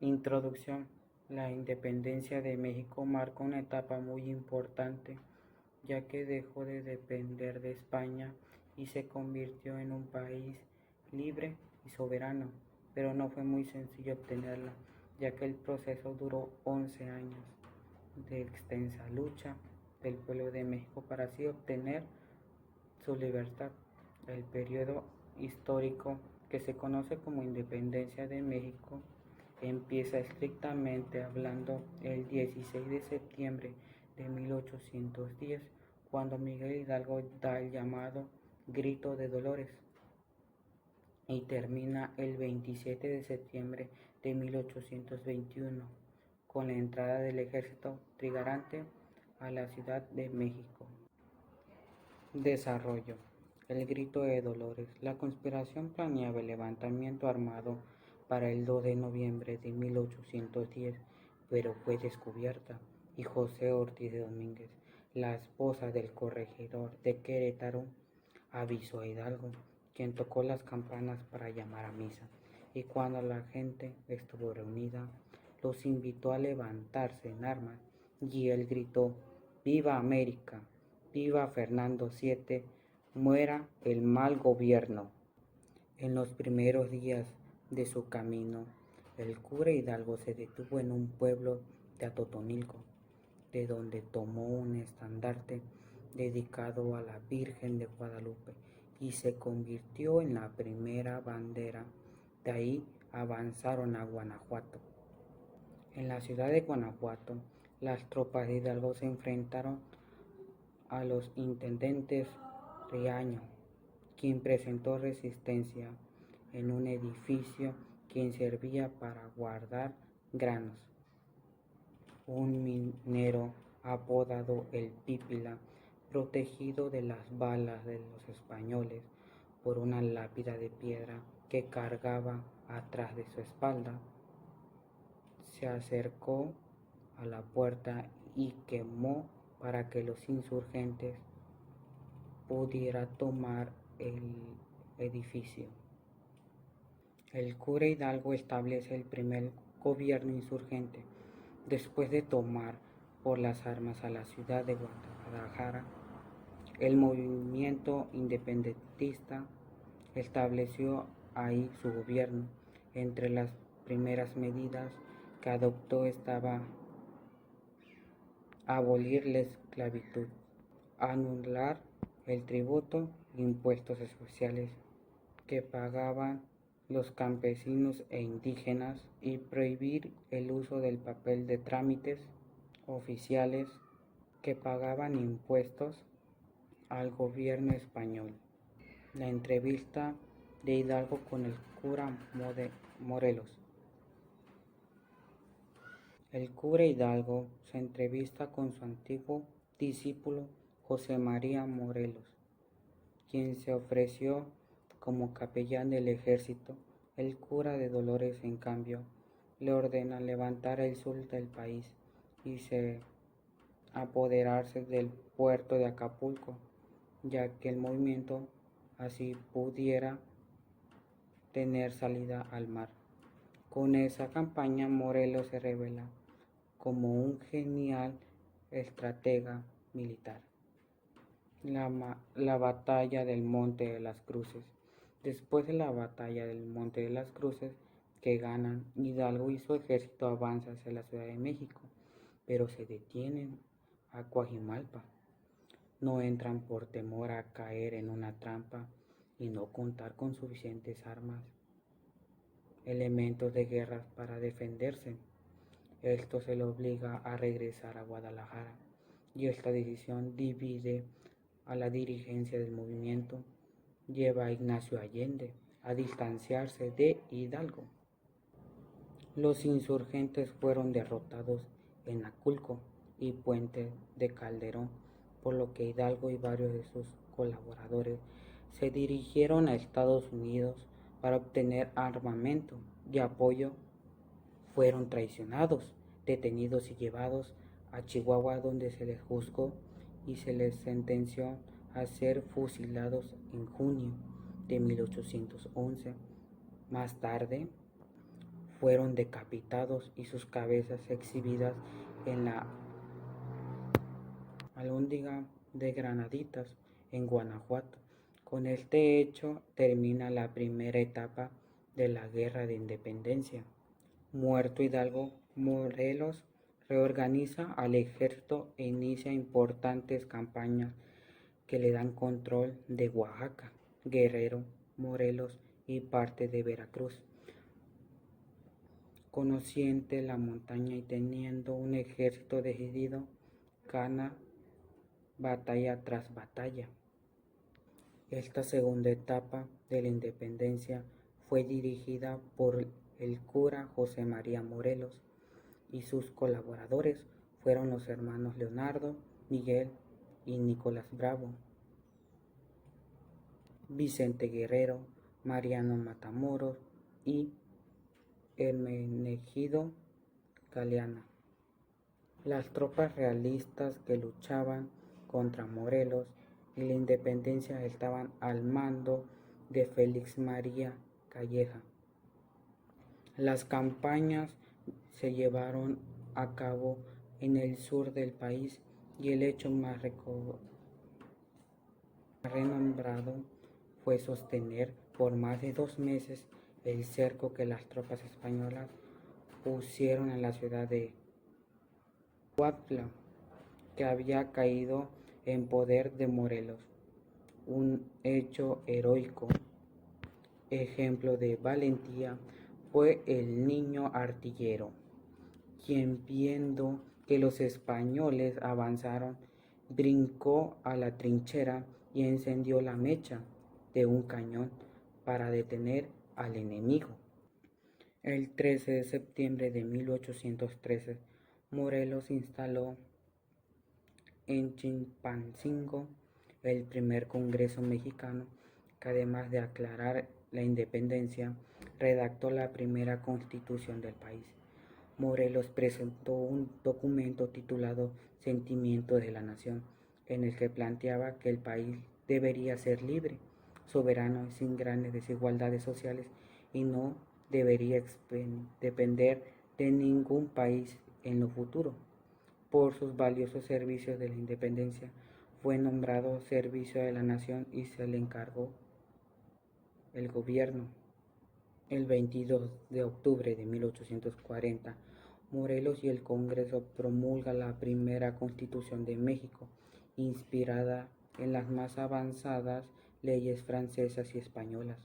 Introducción. La independencia de México marcó una etapa muy importante, ya que dejó de depender de España y se convirtió en un país libre y soberano, pero no fue muy sencillo obtenerla, ya que el proceso duró 11 años de extensa lucha del pueblo de México para así obtener su libertad. El periodo histórico que se conoce como Independencia de México empieza estrictamente hablando el 16 de septiembre de 1810, cuando Miguel Hidalgo da el llamado Grito de Dolores, y termina el 27 de septiembre de 1821 con la entrada del ejército trigarante a la Ciudad de México. Desarrollo. El Grito de Dolores. La conspiración planeaba el levantamiento armado para el 2 de noviembre de 1810, pero fue descubierta, y José Ortiz de Domínguez, la esposa del corregidor de Querétaro, avisó a Hidalgo, quien tocó las campanas para llamar a misa, y cuando la gente estuvo reunida, los invitó a levantarse en armas, y él gritó: ¡Viva América! ¡Viva Fernando VII! ¡Muera el mal gobierno! En los primeros días de su camino, el cura Hidalgo se detuvo en un pueblo de Atotonilco, de donde tomó un estandarte dedicado a la Virgen de Guadalupe y se convirtió en la primera bandera. De ahí avanzaron a Guanajuato. En la ciudad de Guanajuato, las tropas de Hidalgo se enfrentaron a los intendentes Riaño, quien presentó resistencia en un edificio que servía para guardar granos. Un minero apodado el Pípila, protegido de las balas de los españoles por una lápida de piedra que cargaba atrás de su espalda, se acercó a la puerta y quemó para que los insurgentes pudieran tomar el edificio. El cura Hidalgo establece el primer gobierno insurgente. Después de tomar por las armas a la ciudad de Guadalajara, el movimiento independentista estableció ahí su gobierno. Entre las primeras medidas que adoptó estaba abolir la esclavitud, anular el tributo e impuestos especiales que pagaban los campesinos e indígenas y prohibir el uso del papel de trámites oficiales que pagaban impuestos al gobierno español. La entrevista de Hidalgo con el cura Morelos. El cura Hidalgo se entrevista con su antiguo discípulo José María Morelos, quien se ofreció como capellán del ejército. El cura de Dolores, en cambio, le ordena levantar el sur del país y apoderarse del puerto de Acapulco, ya que el movimiento así pudiera tener salida al mar. Con esa campaña, Morelos se revela como un genial estratega militar. La batalla del Monte de las Cruces. Después de la batalla del Monte de las Cruces, que ganan, Hidalgo y su ejército avanzan hacia la Ciudad de México, pero se detienen a Coajimalpa. No entran por temor a caer en una trampa y no contar con suficientes armas, elementos de guerra para defenderse. Esto se le obliga a regresar a Guadalajara, y esta decisión divide a la dirigencia del movimiento. Lleva a Ignacio Allende a distanciarse de Hidalgo. Los insurgentes fueron derrotados en Aculco y Puente de Calderón, por lo que Hidalgo y varios de sus colaboradores se dirigieron a Estados Unidos para obtener armamento y apoyo. Fueron traicionados, detenidos y llevados a Chihuahua, donde se les juzgó y se les sentenció a ser fusilados en junio de 1811. Más tarde, fueron decapitados y sus cabezas exhibidas en la Alhóndiga de Granaditas, en Guanajuato. Con este hecho termina la primera etapa de la Guerra de Independencia. Muerto Hidalgo, Morelos reorganiza al ejército e inicia importantes campañas que le dan control de Oaxaca, Guerrero, Morelos y parte de Veracruz. Conociente la montaña y teniendo un ejército decidido, gana batalla tras batalla. Esta segunda etapa de la independencia fue dirigida por el cura José María Morelos y sus colaboradores fueron los hermanos Leonardo, Miguel y Nicolás Bravo, Vicente Guerrero, Mariano Matamoros y Hermenegildo Galeana. Las tropas realistas que luchaban contra Morelos y la independencia estaban al mando de Félix María Calleja. Las campañas se llevaron a cabo en el sur del país y el hecho más renombrado fue sostener por más de 2 meses el cerco que las tropas españolas pusieron en la ciudad de Cuautla, que había caído en poder de Morelos. Un hecho heroico, ejemplo de valentía, fue el niño artillero, quien viendo que los españoles avanzaron, brincó a la trinchera y encendió la mecha de un cañón para detener al enemigo. El 13 de septiembre de 1813, Morelos instaló en Chilpancingo el primer Congreso mexicano, que además de aclarar la independencia, redactó la primera constitución del país. Morelos presentó un documento titulado Sentimiento de la Nación, en el que planteaba que el país debería ser libre, soberano y sin grandes desigualdades sociales y no debería depender de ningún país en lo futuro. Por sus valiosos servicios de la independencia, fue nombrado Servicio de la Nación y se le encargó el gobierno. El 22 de octubre de 1840, Morelos y el Congreso promulgan la primera Constitución de México, inspirada en las más avanzadas leyes francesas y españolas.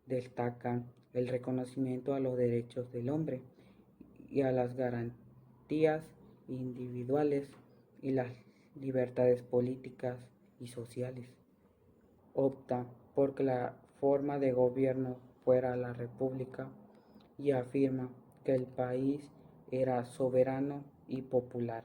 Destacan el reconocimiento a los derechos del hombre y a las garantías individuales y las libertades políticas y sociales. Opta por que la forma de gobierno fuera la república y afirma que el país era soberano y popular.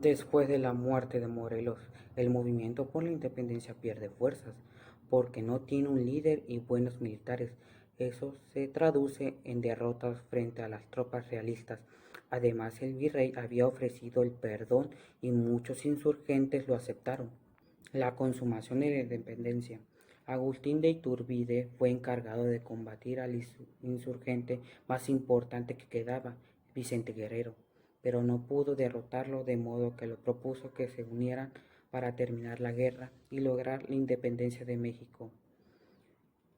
Después de la muerte de Morelos, el movimiento por la independencia pierde fuerzas porque no tiene un líder y buenos militares. Eso se traduce en derrotas frente a las tropas realistas. Además, el virrey había ofrecido el perdón y muchos insurgentes lo aceptaron. La consumación de la independencia. Agustín de Iturbide fue encargado de combatir al insurgente más importante que quedaba, Vicente Guerrero, pero no pudo derrotarlo, de modo que lo propuso que se unieran para terminar la guerra y lograr la independencia de México.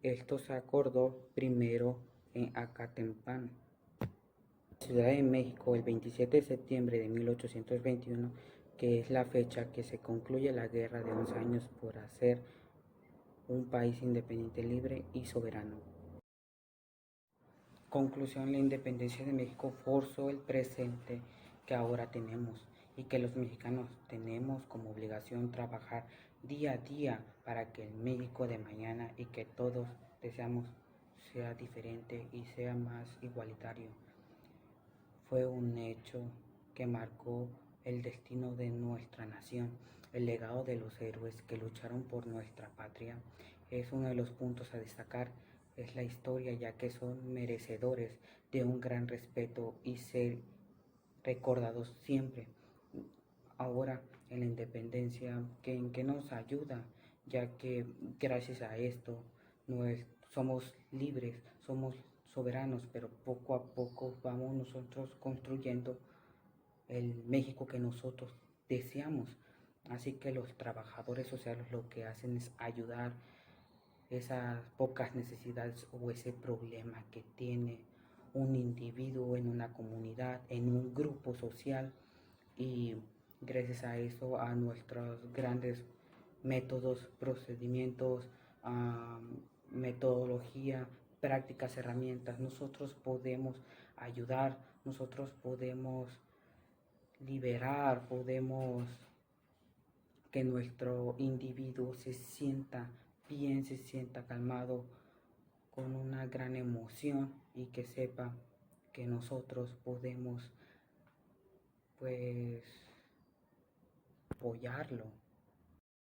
Esto se acordó primero en Acatempan, Ciudad de México, el 27 de septiembre de 1821, que es la fecha que se concluye la guerra de 11 años por hacer un país independiente, libre y soberano. Conclusión: la independencia de México forzó el presente que ahora tenemos y que los mexicanos tenemos como obligación trabajar día a día para que el México de mañana y que todos deseamos sea diferente y sea más igualitario. Fue un hecho que marcó el destino de nuestra nación. El legado de los héroes que lucharon por nuestra patria es uno de los puntos a destacar. Es la historia, ya que son merecedores de un gran respeto y ser recordados siempre. Ahora en la independencia, en que nos ayuda, ya que gracias a esto somos libres, somos soberanos, pero poco a poco vamos nosotros construyendo el México que nosotros deseamos. Así que los trabajadores sociales lo que hacen es ayudar esas pocas necesidades o ese problema que tiene un individuo en una comunidad, en un grupo social, y gracias a eso, a nuestros grandes métodos, procedimientos, metodología, prácticas, herramientas, nosotros podemos ayudar, nosotros podemos liberar, podemos que nuestro individuo se sienta bien, se sienta calmado, con una gran emoción, y que sepa que nosotros podemos pues apoyarlo.